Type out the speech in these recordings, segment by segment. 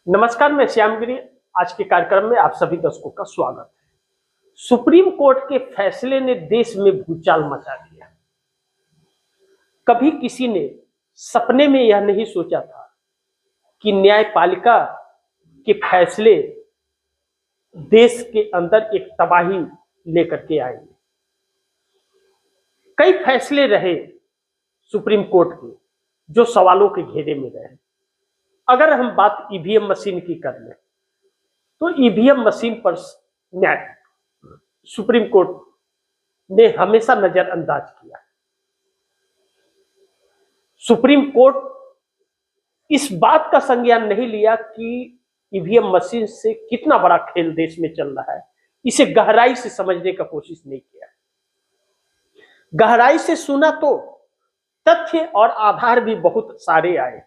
नमस्कार, मैं श्यामगिरी। आज के कार्यक्रम में आप सभी दर्शकों का स्वागत है। सुप्रीम कोर्ट के फैसले ने देश में भूचाल मचा दिया। कभी किसी ने सपने में यह नहीं सोचा था कि न्यायपालिका के फैसले देश के अंदर एक तबाही लेकर के आएंगे। कई फैसले रहे सुप्रीम कोर्ट के जो सवालों के घेरे में रहे। अगर हम बात ईवीएम मशीन की कर लें तो ईवीएम मशीन पर न्याय सुप्रीम कोर्ट ने हमेशा नजरअंदाज किया। सुप्रीम कोर्ट इस बात का संज्ञान नहीं लिया कि ईवीएम मशीन से कितना बड़ा खेल देश में चल रहा है। इसे गहराई से समझने का कोशिश नहीं किया। गहराई से सुना तो तथ्य और आधार भी बहुत सारे आए,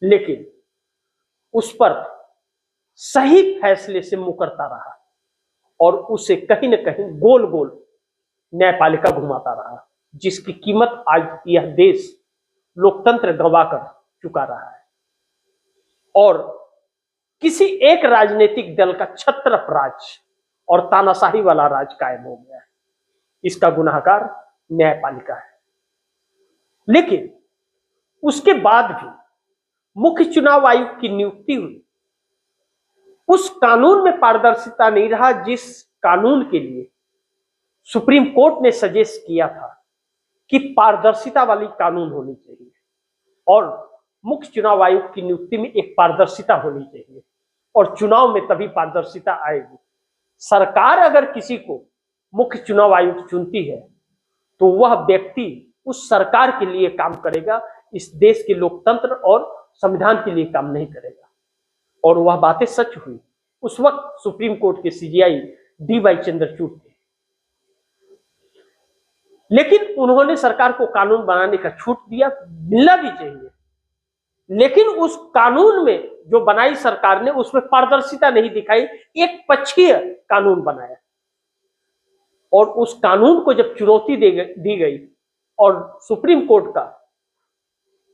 लेकिन उस पर सही फैसले से मुकरता रहा और उसे कहीं न कहीं गोल गोल न्यायपालिका घुमाता रहा, जिसकी कीमत आज यह देश लोकतंत्र गंवा कर चुका रहा है और किसी एक राजनीतिक दल का छत्रप राज और तानाशाही वाला राज कायम हो गया है। इसका गुनाहगार न्यायपालिका है। लेकिन उसके बाद भी मुख्य चुनाव आयुक्त की नियुक्ति हुई। उस कानून में पारदर्शिता नहीं रहा जिस कानून के लिए सुप्रीम कोर्ट ने सजेस्ट किया था कि पारदर्शिता वाली कानून होनी चाहिए और मुख्य चुनाव आयुक्त की नियुक्ति में एक पारदर्शिता होनी चाहिए और चुनाव में तभी पारदर्शिता आएगी। सरकार अगर किसी को मुख्य चुनाव आयुक्त चुनती है तो वह व्यक्ति उस सरकार के लिए काम करेगा, इस देश के लोकतंत्र और संविधान के लिए काम नहीं करेगा। और वह बातें सच हुई। उस वक्त सुप्रीम कोर्ट के सीजेआई डी.वाई. चंद्रचूड़ थे, लेकिन उन्होंने सरकार को कानून बनाने का छूट दिया, मिलना भी चाहिए। लेकिन उस कानून में जो बनाई सरकार ने उसमें पारदर्शिता नहीं दिखाई, एक पक्षीय कानून बनाया। और उस कानून को जब चुनौती दी गई और सुप्रीम कोर्ट का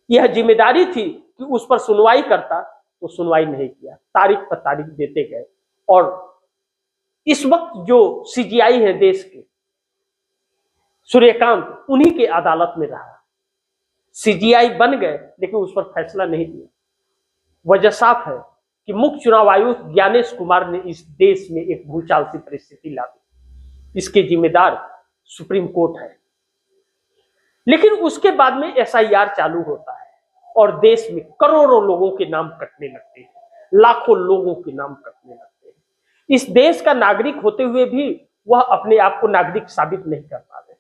यह जिम्मेदारी थी कि उस पर सुनवाई करता, तो सुनवाई नहीं किया, तारीख पर तारीख देते गए। और इस वक्त जो सीजीआई है देश के, सूर्यकांत, उन्हीं के अदालत में रहा। सीजीआई बन गए लेकिन उस पर फैसला नहीं दिया। वजह साफ है कि मुख्य चुनाव आयुक्त ज्ञानेश कुमार ने इस देश में एक भूचाल सी परिस्थिति ला दी। इसके जिम्मेदार सुप्रीम कोर्ट है। लेकिन उसके बाद में एसआईआर चालू होता है और देश में करोड़ों लोगों के नाम कटने लगते हैं, लाखों लोगों के नाम कटने लगते हैं। इस देश का नागरिक होते हुए भी वह अपने आप को नागरिक साबित नहीं कर पा रहे,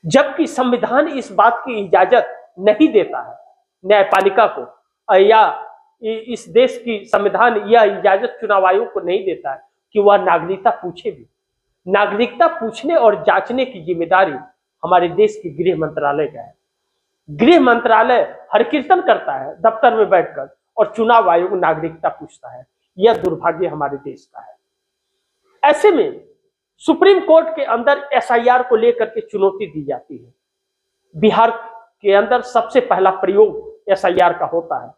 जबकि संविधान इस बात की इजाजत नहीं देता है न्यायपालिका को, या इस देश की संविधान यह इजाजत चुनाव आयोग को नहीं देता है कि वह नागरिकता पूछे भी। नागरिकता पूछने और जांचने की जिम्मेदारी हमारे देश के गृह मंत्रालय का है। गृह मंत्रालय हर कीर्तन करता है दफ्तर में बैठकर और चुनाव आयोग नागरिकता पूछता है। यह दुर्भाग्य हमारे देश का है। ऐसे में सुप्रीम कोर्ट के अंदर एसआईआर को लेकर के चुनौती दी जाती है। बिहार के अंदर सबसे पहला प्रयोग एसआईआर का होता है।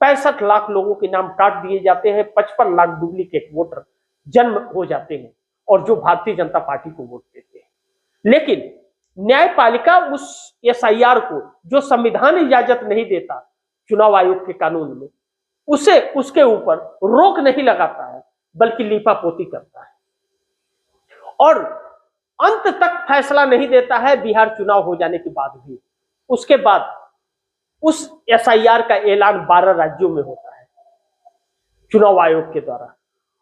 65 लाख लोगों के नाम काट दिए जाते हैं, 55 लाख डुप्लीकेट वोटर जन्म हो जाते हैं और जो भारतीय जनता पार्टी को वोट देते हैं। लेकिन न्यायपालिका उस एसआईआर को, जो संविधान इजाजत नहीं देता चुनाव आयोग के कानून में, उसे उसके ऊपर रोक नहीं लगाता है बल्कि लीपापोती करता है और अंत तक फैसला नहीं देता है। बिहार चुनाव हो जाने के बाद भी उसके बाद उस एसआईआर का ऐलान 12 राज्यों में होता है चुनाव आयोग के द्वारा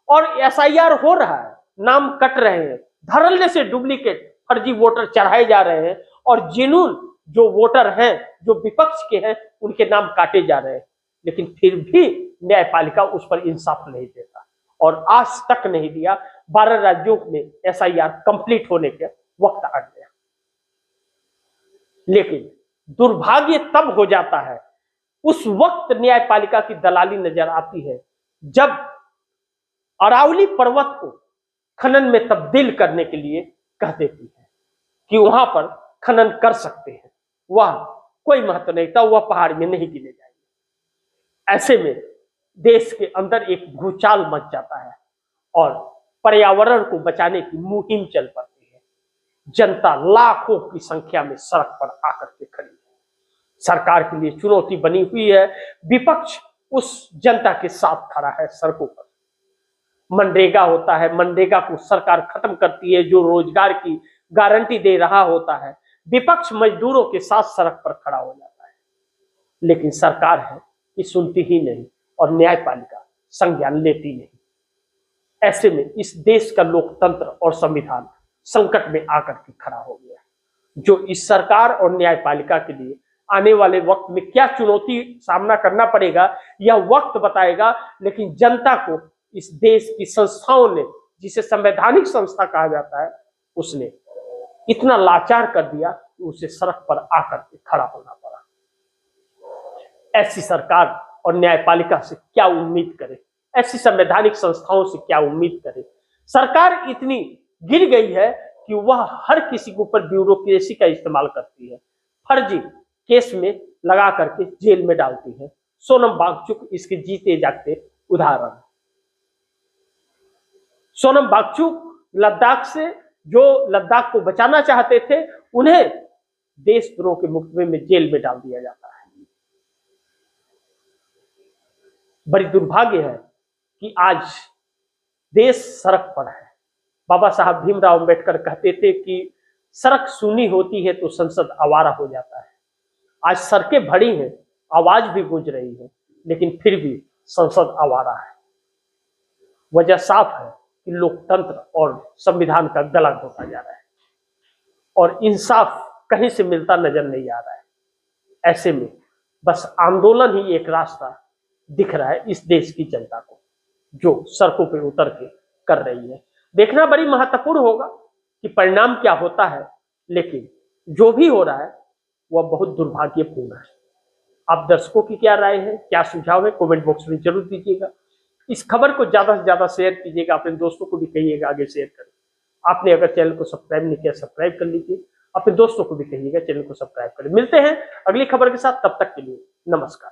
और एसआईआर हो रहा है, नाम कट रहे हैं, धड़ल्ले से डुप्लीकेट फर्जी वोटर चढ़ाए जा रहे हैं और जेन्युइन जो वोटर हैं, जो विपक्ष के हैं, उनके नाम काटे जा रहे हैं। लेकिन फिर भी न्यायपालिका उस पर इंसाफ नहीं देता और आज तक नहीं दिया। 12 राज्यों में एसआईआर कंप्लीट होने के वक्त आ गया। लेकिन दुर्भाग्य तब हो जाता है, उस वक्त न्यायपालिका की दलाली नजर आती है जब अरावली पर्वत को खनन में तब्दील करने के लिए कह देती है कि वहां पर खनन कर सकते हैं। वह कोई महत्व नहीं था, वह पहाड़ में नहीं गिने जाएंगे। ऐसे में देश के अंदर एक भूचाल मच जाता है और पर्यावरण को बचाने की मुहिम चल पड़ती है। जनता लाखों की संख्या में सड़क पर आकर के खड़ी है। सरकार के लिए चुनौती बनी हुई है। विपक्ष उस जनता के साथ खड़ा है सड़कों पर। मनरेगा होता है, मनरेगा को सरकार खत्म करती है, जो रोजगार की गारंटी दे रहा होता है। विपक्ष मजदूरों के साथ सड़क पर खड़ा हो जाता है, लेकिन सरकार है कि सुनती ही नहीं और न्यायपालिका संज्ञान लेती नहीं। ऐसे में इस देश का लोकतंत्र और संविधान संकट में आकर के खड़ा हो गया, जो इस सरकार और न्यायपालिका के लिए आने वाले वक्त में क्या चुनौती सामना करना पड़ेगा यह वक्त बताएगा। लेकिन जनता को इस देश की संस्थाओं ने, जिसे संवैधानिक संस्था कहा जाता है, उसने इतना लाचार कर दिया कि उसे सड़क पर आकर के खड़ा होना पड़ा। ऐसी सरकार और न्यायपालिका से क्या उम्मीद करे, ऐसी संवैधानिक संस्थाओं से क्या उम्मीद करे। सरकार इतनी गिर गई है कि वह हर किसी के ऊपर ब्यूरोक्रेसी का इस्तेमाल करती है, फर्जी केस में लगा करके जेल में डालती है। सोनम वांगचुक इसके जीते जागते उदाहरण। सोनम वांगचुक लद्दाख से, जो लद्दाख को बचाना चाहते थे, उन्हें देशद्रोह के मुकदमे में जेल में डाल दिया जाता है। बड़ी दुर्भाग्य है कि आज देश सड़क पर है। बाबा साहब भीमराव अंबेडकर कहते थे कि सड़क सूनी होती है तो संसद आवारा हो जाता है। आज सड़कें भरी हैं, आवाज भी गूंज रही है, लेकिन फिर भी संसद आवारा है। वजह साफ है कि लोकतंत्र और संविधान का गला घोटा जा रहा है और इंसाफ कहीं से मिलता नजर नहीं आ रहा है। ऐसे में बस आंदोलन ही एक रास्ता दिख रहा है इस देश की जनता को, जो सड़कों पर उतर के कर रही है। देखना बड़ी महत्वपूर्ण होगा कि परिणाम क्या होता है, लेकिन जो भी हो रहा है वह बहुत दुर्भाग्यपूर्ण है। आप दर्शकों की क्या राय है, क्या सुझाव है, कमेंट बॉक्स में जरूर दीजिएगा। इस खबर को ज्यादा से ज्यादा शेयर कीजिएगा, अपने दोस्तों को भी कहिएगा आगे शेयर करें। आपने अगर चैनल को सब्सक्राइब नहीं किया, सब्सक्राइब कर लीजिए। अपने दोस्तों को भी कहिएगा चैनल को सब्सक्राइब करें। मिलते हैं अगली खबर के साथ, तब तक के लिए नमस्कार।